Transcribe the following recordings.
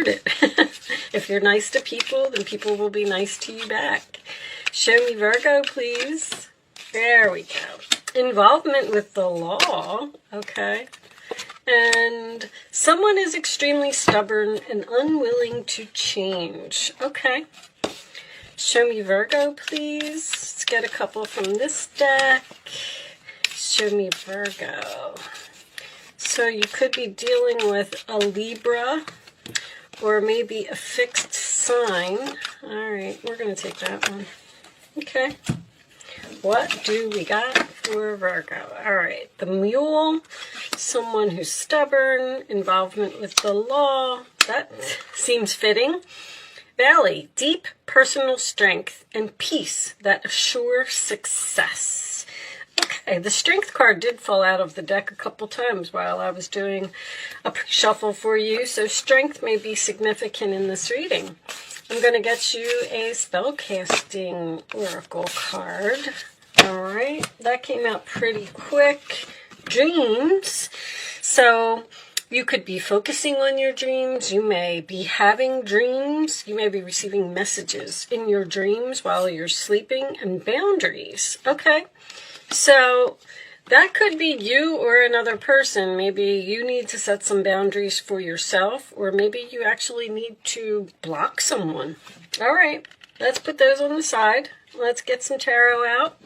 it. If you're nice to people, then people will be nice to you back. Show me Virgo, please. There we go. Involvement with the law. Okay. And someone is extremely stubborn and unwilling to change. Okay. Show me Virgo, please. Let's get a couple from this deck. Show me Virgo. So you could be dealing with a Libra or maybe a fixed sign. All right, we're going to take that one. Okay. What do we got for Virgo? All right, the Mule, someone who's stubborn, involvement with the law. That seems fitting. Valley, deep personal strength and peace that assure success. Okay, the Strength card did fall out of the deck a couple times while I was doing a pre-shuffle for you, so Strength may be significant in this reading. I'm going to get you a spellcasting oracle card. All right, that came out pretty quick. Dreams. So you could be focusing on your dreams. You may be having dreams. You may be receiving messages in your dreams while you're sleeping. And boundaries. Okay. So that could be you or another person. Maybe you need to set some boundaries for yourself, or maybe you actually need to block someone. All right, let's put those on the side. Let's get some tarot out,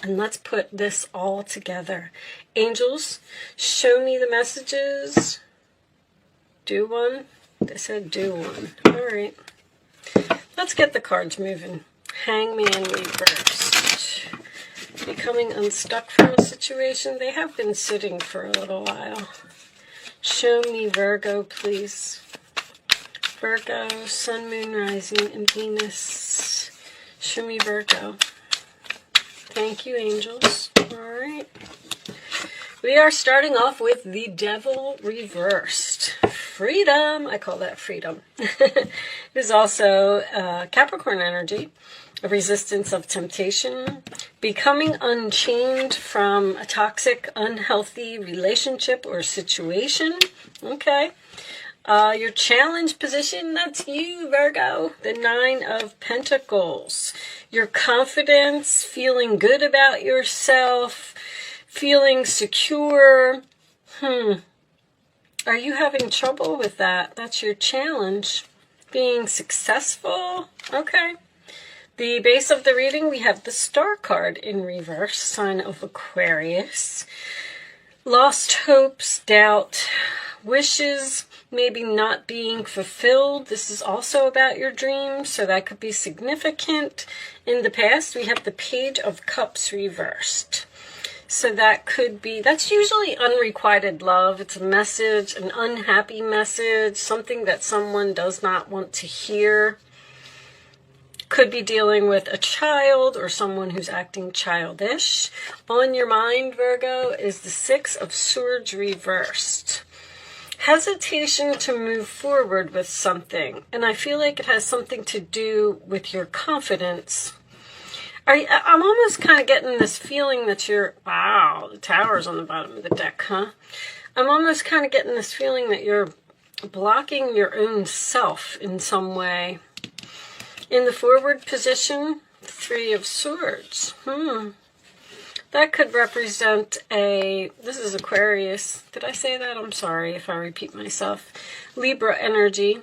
and let's put this all together. Angels, show me the messages. Do one. They said do one. All right. Let's get the cards moving. Hangman reversed. Becoming unstuck from a situation. They have been sitting for a little while. Show me Virgo, please. Virgo, Sun, Moon, Rising, and Venus. Show me Virgo. Thank you, angels. All right. We are starting off with the Devil reversed. Freedom. I call that freedom. It is also Capricorn energy. A resistance of temptation, becoming unchained from a toxic, unhealthy relationship or situation. Okay. Your challenge position, that's you, Virgo. The Nine of Pentacles. Your confidence, feeling good about yourself, feeling secure. Are you having trouble with that? That's your challenge. Being successful. Okay. The base of the reading, we have the Star card in reverse, sign of Aquarius. Lost hopes, doubt, wishes maybe not being fulfilled. This is also about your dreams, so that could be significant. In the past, we have the Page of Cups reversed. So that could be, that's usually unrequited love. It's a message, an unhappy message, something that someone does not want to hear. Could be dealing with a child or someone who's acting childish. On your mind, Virgo, is the Six of Swords reversed. Hesitation to move forward with something. And I feel like it has something to do with your confidence. I'm almost kind of getting this feeling that you're, wow, the Tower's on the bottom of the deck, huh? I'm almost kind of getting this feeling that you're blocking your own self in some way. In the forward position, Three of Swords. That could represent this is Aquarius. Did I say that? I'm sorry if I repeat myself. Libra energy.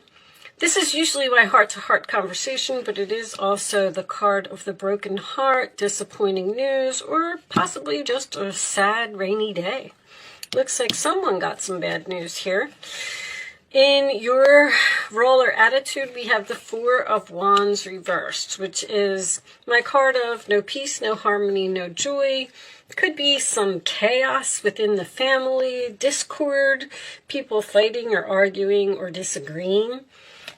This is usually my heart-to-heart conversation, but it is also the card of the broken heart, disappointing news, or possibly just a sad, rainy day. Looks like someone got some bad news here. In your role or attitude, we have the Four of Wands reversed, which is my card of no peace, no harmony, no joy. Could be some chaos within the family, discord, people fighting or arguing or disagreeing.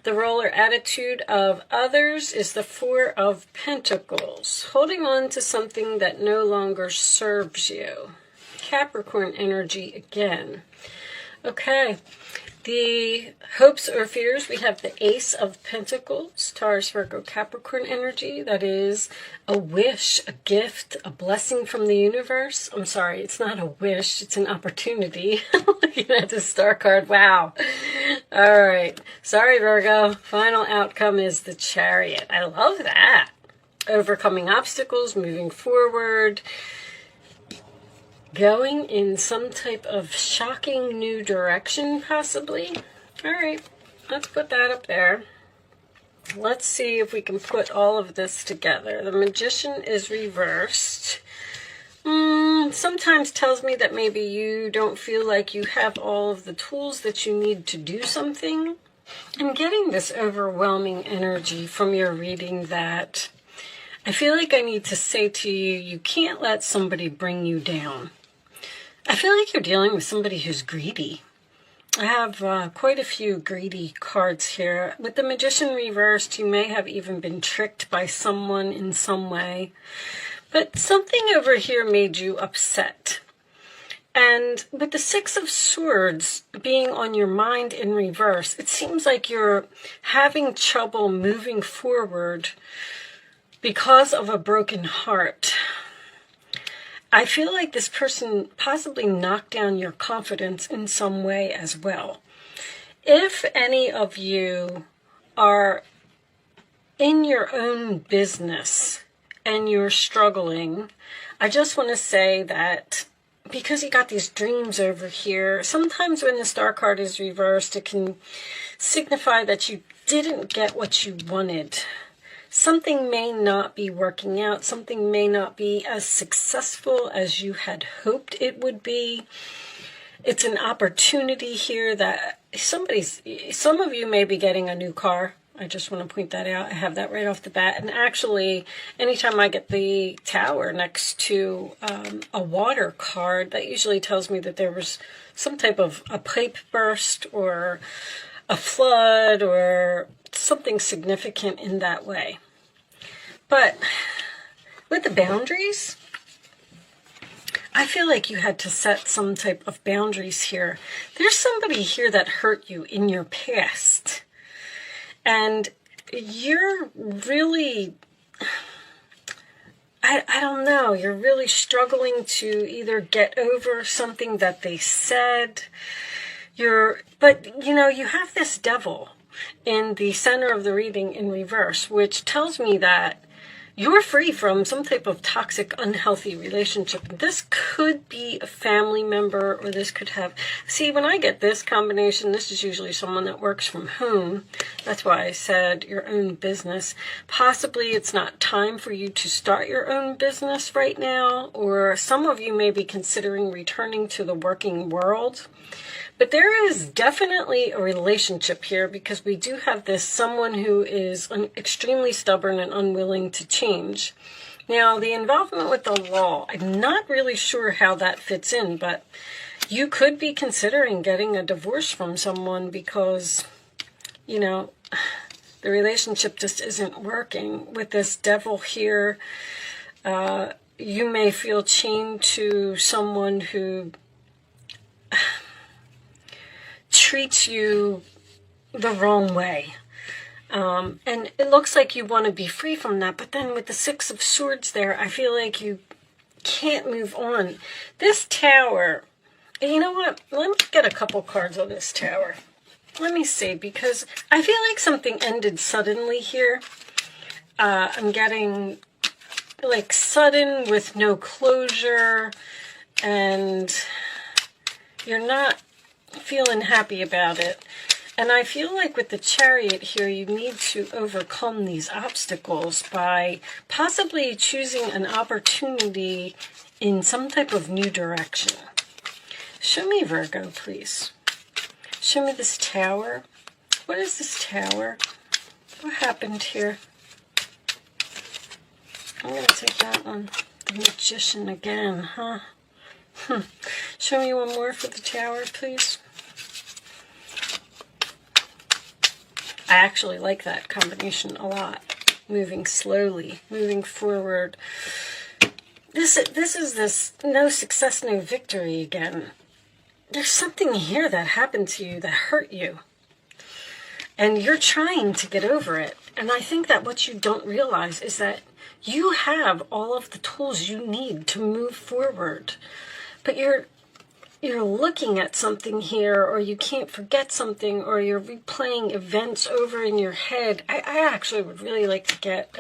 The role or attitude of others is the Four of Pentacles, holding on to something that no longer serves you. Capricorn energy again. Okay. The hopes or fears, we have the Ace of Pentacles, Taurus, Virgo, Capricorn energy. That is a wish, a gift, a blessing from the universe. I'm sorry, it's not a wish, it's an opportunity. Looking at the star card, wow. All right, sorry Virgo, final outcome is the Chariot. I love that. Overcoming obstacles, moving forward, going in some type of shocking new direction, possibly. All right, let's put that up there. Let's see if we can put all of this together. The Magician is reversed. Sometimes tells me that maybe you don't feel like you have all of the tools that you need to do something. I'm getting this overwhelming energy from your reading that I feel like I need to say to you, you can't let somebody bring you down. I feel like you're dealing with somebody who's greedy. I have quite a few greedy cards here. With the Magician reversed, you may have even been tricked by someone in some way. But something over here made you upset. And with the Six of Swords being on your mind in reverse, it seems like you're having trouble moving forward because of a broken heart. I feel like this person possibly knocked down your confidence in some way as well. If any of you are in your own business and you're struggling, I just want to say that because you got these dreams over here, sometimes when the star card is reversed, it can signify that you didn't get what you wanted. Something may not be working out. Something may not be as successful as you had hoped it would be. It's an opportunity here that some of you may be getting a new car. I just want to point that out. I have that right off the bat. And actually, anytime I get the Tower next to a water card, that usually tells me that there was some type of a pipe burst or a flood or something significant in that way. But with the boundaries, I feel like you had to set some type of boundaries here. There's somebody here that hurt you in your past. And you're really, I don't know, you're really struggling to either get over something that they said. But you know, you have this Devil in the center of the reading in reverse, which tells me that you're free from some type of toxic, unhealthy relationship. This could be a family member, or this could have... See, when I get this combination, this is usually someone that works from home. That's why I said your own business. Possibly it's not time for you to start your own business right now, or some of you may be considering returning to the working world. But there is definitely a relationship here, because we do have this someone who is extremely stubborn and unwilling to change. Now, the involvement with the law, I'm not really sure how that fits in, but you could be considering getting a divorce from someone because, you know, the relationship just isn't working. With this Devil here, you may feel chained to someone who treats you the wrong way. And it looks like you want to be free from that, but then with the Six of Swords there, I feel like you can't move on. This Tower, you know what? Let me get a couple cards on this Tower. Let me see, because I feel like something ended suddenly here. I'm getting like sudden with no closure, and you're not feeling happy about it. And I feel like with the Chariot here, you need to overcome these obstacles by possibly choosing an opportunity in some type of new direction. Show me Virgo, please. Show me this Tower. What is this Tower? What happened here? I'm going to take that one. The Magician again, huh? Show me one more for the Tower, please. I actually like that combination a lot. Moving slowly, moving forward. This is this no success, no victory again. there's something here that happened to you that hurt you. And you're trying to get over it. And I think that what you don't realize is that you have all of the tools you need to move forward. But you're looking at something here, or you can't forget something, or you're replaying events over in your head. I actually would really like to get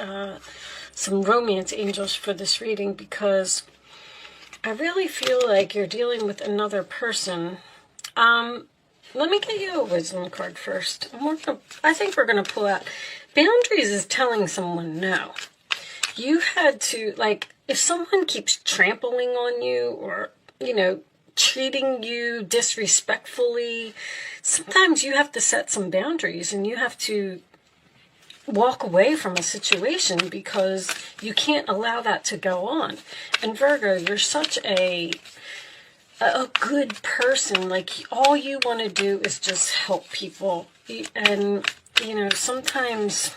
some romance angels for this reading, because I really feel like you're dealing with another person. Let me get you a wisdom card first. I think we're going to pull out. Boundaries is telling someone no. You had to, like, if someone keeps trampling on you, or, you know, treating you disrespectfully, sometimes you have to set some boundaries, and you have to walk away from a situation because you can't allow that to go on. And Virgo, you're such a good person. Like, all you want to do is just help people. And, you know, sometimes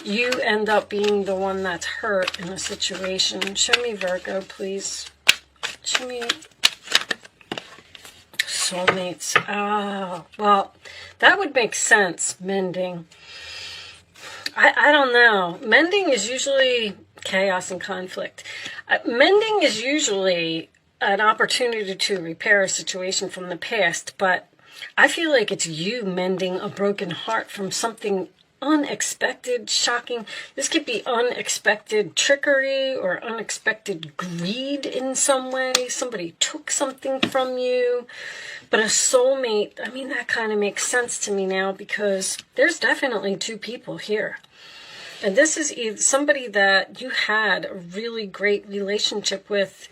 you end up being the one that's hurt in a situation. Show me Virgo, please. Show me soulmates. Oh, well, that would make sense, mending. I don't know. Mending is usually chaos and conflict. Mending is usually an opportunity to repair a situation from the past, but I feel like it's you mending a broken heart from something unexpected, shocking. This could be unexpected trickery or unexpected greed in some way. Somebody took something from you. But a soulmate, I mean, that kind of makes sense to me now, because there's definitely two people here. And this is either somebody that you had a really great relationship with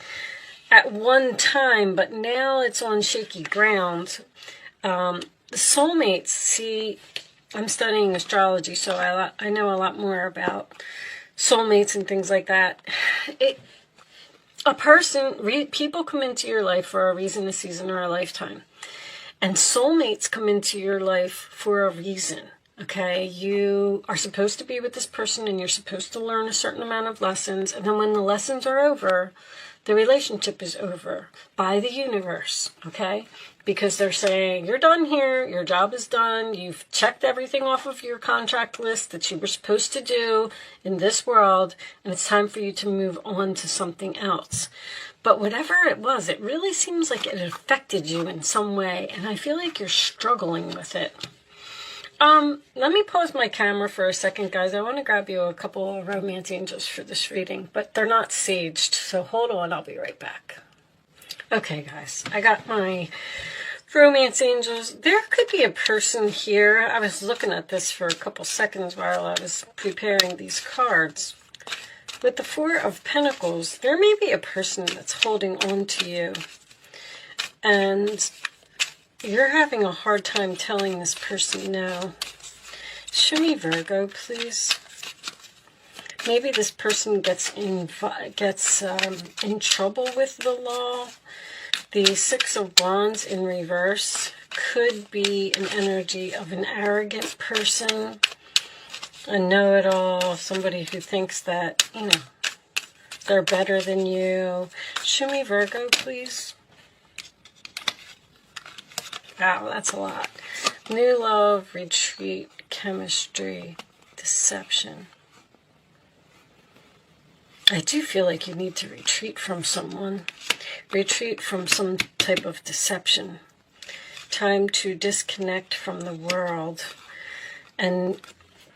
at one time, but now it's on shaky ground. The soulmates, see, I'm studying astrology, so I know a lot more about soulmates and things like that. People come into your life for a reason, a season, or a lifetime. And soulmates come into your life for a reason, okay? You are supposed to be with this person, and you're supposed to learn a certain amount of lessons. And then when the lessons are over, the relationship is over by the universe, okay? Because they're saying, you're done here, your job is done, you've checked everything off of your contract list that you were supposed to do in this world, and it's time for you to move on to something else. But whatever it was, it really seems like it affected you in some way, and I feel like you're struggling with it. Let me pause my camera for a second, guys. I want to grab you a couple of romance angels for this reading, but they're not saged, so hold on, I'll be right back. Okay, guys, I got my romance angels. There could be a person here. I was looking at this for a couple seconds while I was preparing these cards. With the Four of Pentacles, there may be a person that's holding on to you, and you're having a hard time telling this person no. Show me Virgo, please. Maybe this person gets in trouble with the law. The Six of Wands in reverse could be an energy of an arrogant person, a know-it-all, somebody who thinks that, you know, they're better than you. Show me Virgo, please. Wow, that's a lot. New love, retreat, chemistry, deception. I do feel like you need to retreat from someone. Retreat from some type of deception. Time to disconnect from the world. And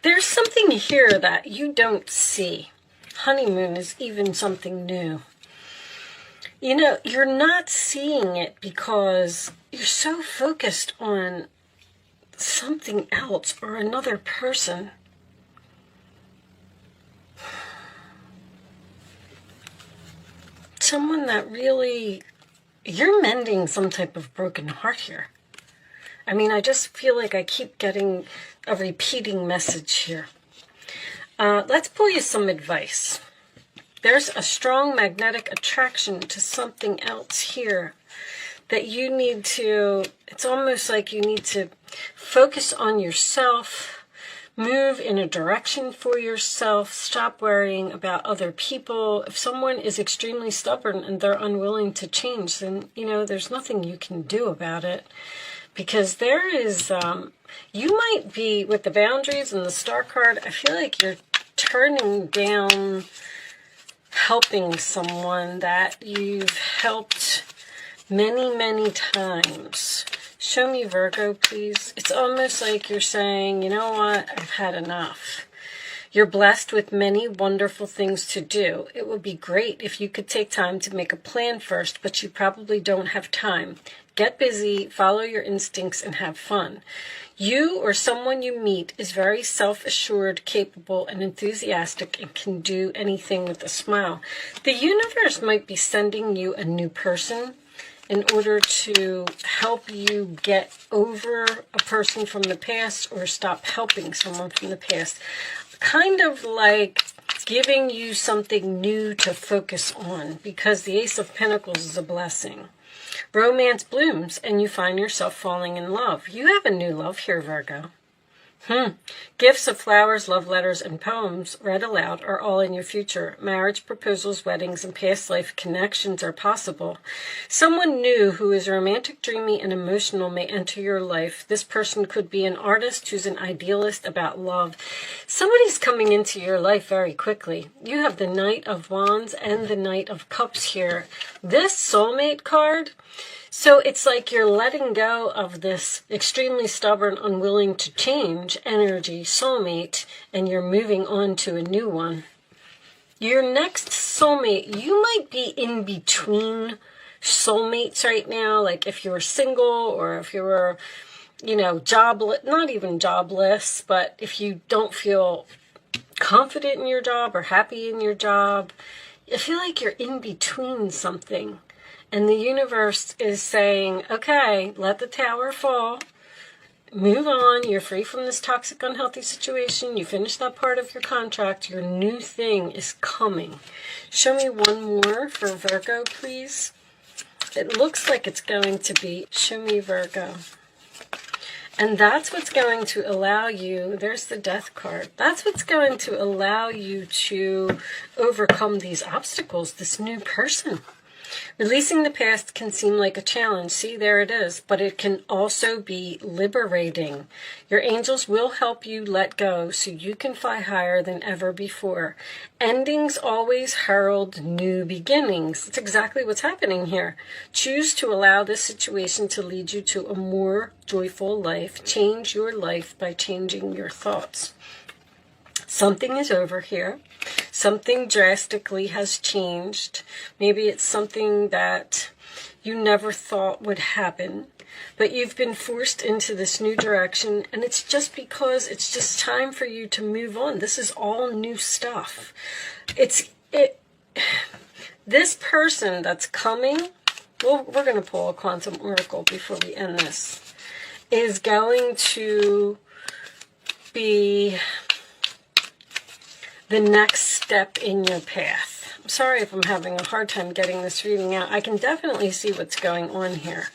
there's something here that you don't see. Honeymoon is even something new. You know, you're not seeing it because you're so focused on something else or another person. Someone that really, you're mending some type of broken heart here. I mean, I just feel like I keep getting a repeating message here. Let's pull you some advice. There's a strong magnetic attraction to something else here that you need to, it's almost like you need to focus on yourself, Move in a direction for yourself. Stop worrying about other people. If someone is extremely stubborn and they're unwilling to change, then, you know, there's nothing you can do about it. Because there is, you might be, with the boundaries and the star card, I feel like you're turning down helping someone that you've helped many, many times. Show me Virgo, please. It's almost like you're saying, you know what, I've had enough. You're blessed with many wonderful things to do. It would be great if you could take time to make a plan first, but you probably don't have time. Get busy, follow your instincts, and have fun. You or someone you meet is very self-assured, capable, and enthusiastic and can do anything with a smile. The universe might be sending you a new person in order to help you get over a person from the past or stop helping someone from the past. Kind of like giving you something new to focus on, because the Ace of Pentacles is a blessing. Romance blooms and you find yourself falling in love. You have a new love here, Virgo. Gifts of flowers, love letters, and poems read aloud are all in your future. Marriage, proposals, weddings, and past life connections are possible. Someone new who is romantic, dreamy, and emotional may enter your life. This person could be an artist who's an idealist about love. Somebody's coming into your life very quickly. You have the Knight of Wands and the Knight of Cups here. This soulmate card, so it's like you're letting go of this extremely stubborn, unwilling to change energy soulmate, and you're moving on to a new one. Your next soulmate, you might be in between soulmates right now, like if you're single or if you were, you know, jobless, not even jobless, but if you don't feel confident in your job or happy in your job, I feel like you're in between something. And the universe is saying, okay, let the tower fall. Move on. You're free from this toxic, unhealthy situation. You finished that part of your contract. Your new thing is coming. Show me one more for Virgo, please. It looks like it's going to be, show me Virgo. And that's what's going to allow you, there's the Death card. That's what's going to allow you to overcome these obstacles, this new person. Releasing the past can seem like a challenge. See, there it is. But it can also be liberating. Your angels will help you let go so you can fly higher than ever before. Endings always herald new beginnings. That's exactly what's happening here. Choose to allow this situation to lead you to a more joyful life. Change your life by changing your thoughts. Something is over here. Something drastically has changed. Maybe it's something that you never thought would happen, but you've been forced into this new direction, and it's just because it's just time for you to move on. This is all new stuff. This person that's coming, well, we're going to pull a quantum oracle before we end this, is going to be the next step in your path. I'm sorry if I'm having a hard time getting this reading out. I can definitely see what's going on here.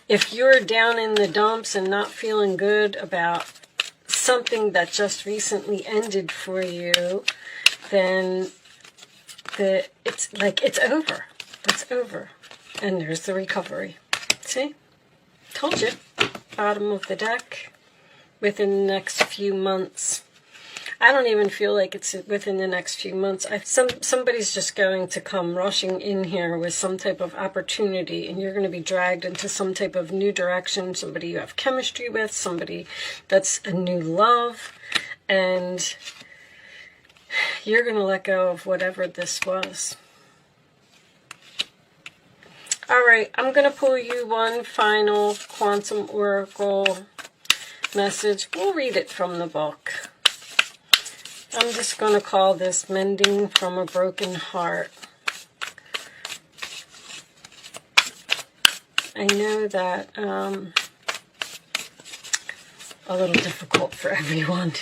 If you're down in the dumps and not feeling good about something that just recently ended for you, then it's over. It's over. And there's the recovery. See? Told you. Bottom of the deck. Within the next few months. I don't even feel like it's within the next few months. Somebody's just going to come rushing in here with some type of opportunity, and you're going to be dragged into some type of new direction, somebody you have chemistry with, somebody that's a new love, and you're going to let go of whatever this was. All right, I'm going to pull you one final quantum oracle message. We'll read it from the book. I'm just going to call this Mending from a Broken Heart. I know that a little difficult for everyone.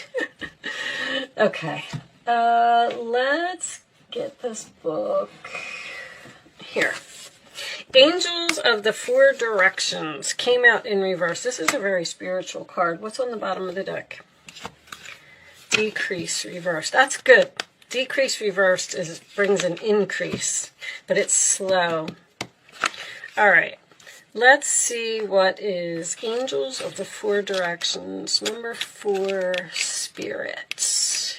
Okay, let's get this book here. Angels of the Four Directions came out in reverse. This is a very spiritual card. What's on the bottom of the deck? decrease reversed. That's good. Decrease reversed brings an increase, but it's slow. All right. Let's see what is Angels of the Four Directions. Number 4, Spirits.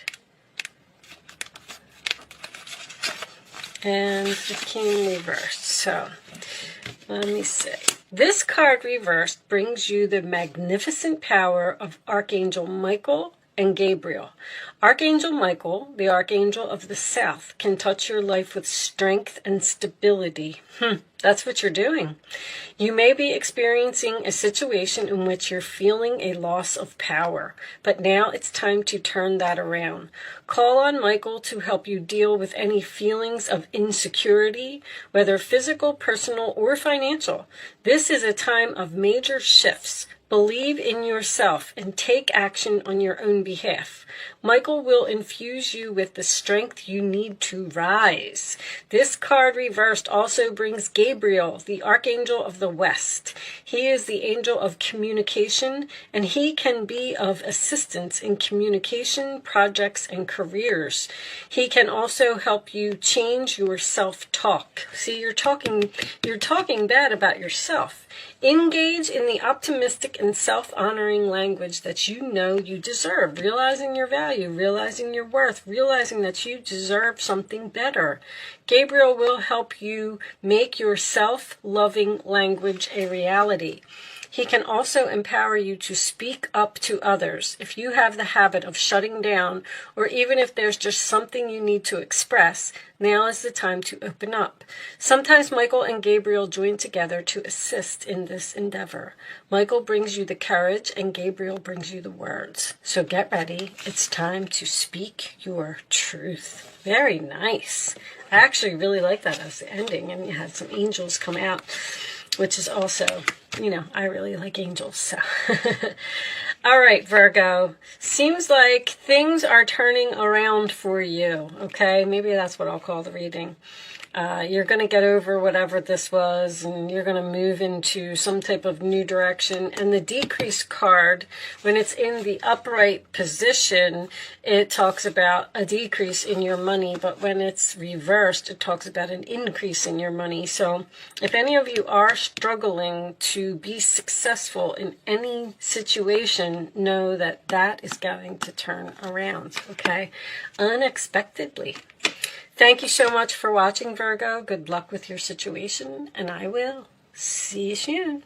And the King reversed. So, let me see. This card reversed brings you the magnificent power of Archangel Michael and Gabriel. Archangel Michael, the Archangel of the South, can touch your life with strength and stability. That's what you're doing. You may be experiencing a situation in which you're feeling a loss of power, but now it's time to turn that around. Call on Michael to help you deal with any feelings of insecurity, whether physical, personal, or financial. This is a time of major shifts. Believe in yourself and take action on your own behalf. Michael will infuse you with the strength you need to rise. This card reversed also brings Gabriel, the Archangel of the West. He is the angel of communication, and he can be of assistance in communication, projects, and careers. He can also help you change your self-talk. See, you're talking bad about yourself. Engage in the optimistic and self-honoring language that you know you deserve, realizing your value, realizing your worth, realizing that you deserve something better. Gabriel will help you make your self-loving language a reality. He can also empower you to speak up to others. If you have the habit of shutting down, or even if there's just something you need to express, now is the time to open up. Sometimes Michael and Gabriel join together to assist in this endeavor. Michael brings you the courage and Gabriel brings you the words. So get ready. It's time to speak your truth. Very nice. I actually really like that as the ending, and you had some angels come out, which is also, I really like angels. So, all right, Virgo. Seems like things are turning around for you. Okay, maybe that's what I'll call the reading. You're going to get over whatever this was, and you're going to move into some type of new direction. And the decrease card, when it's in the upright position, it talks about a decrease in your money. But when it's reversed, it talks about an increase in your money. So if any of you are struggling to be successful in any situation, know that that is going to turn around, okay? Unexpectedly. Thank you so much for watching, Virgo. Good luck with your situation, and I will see you soon.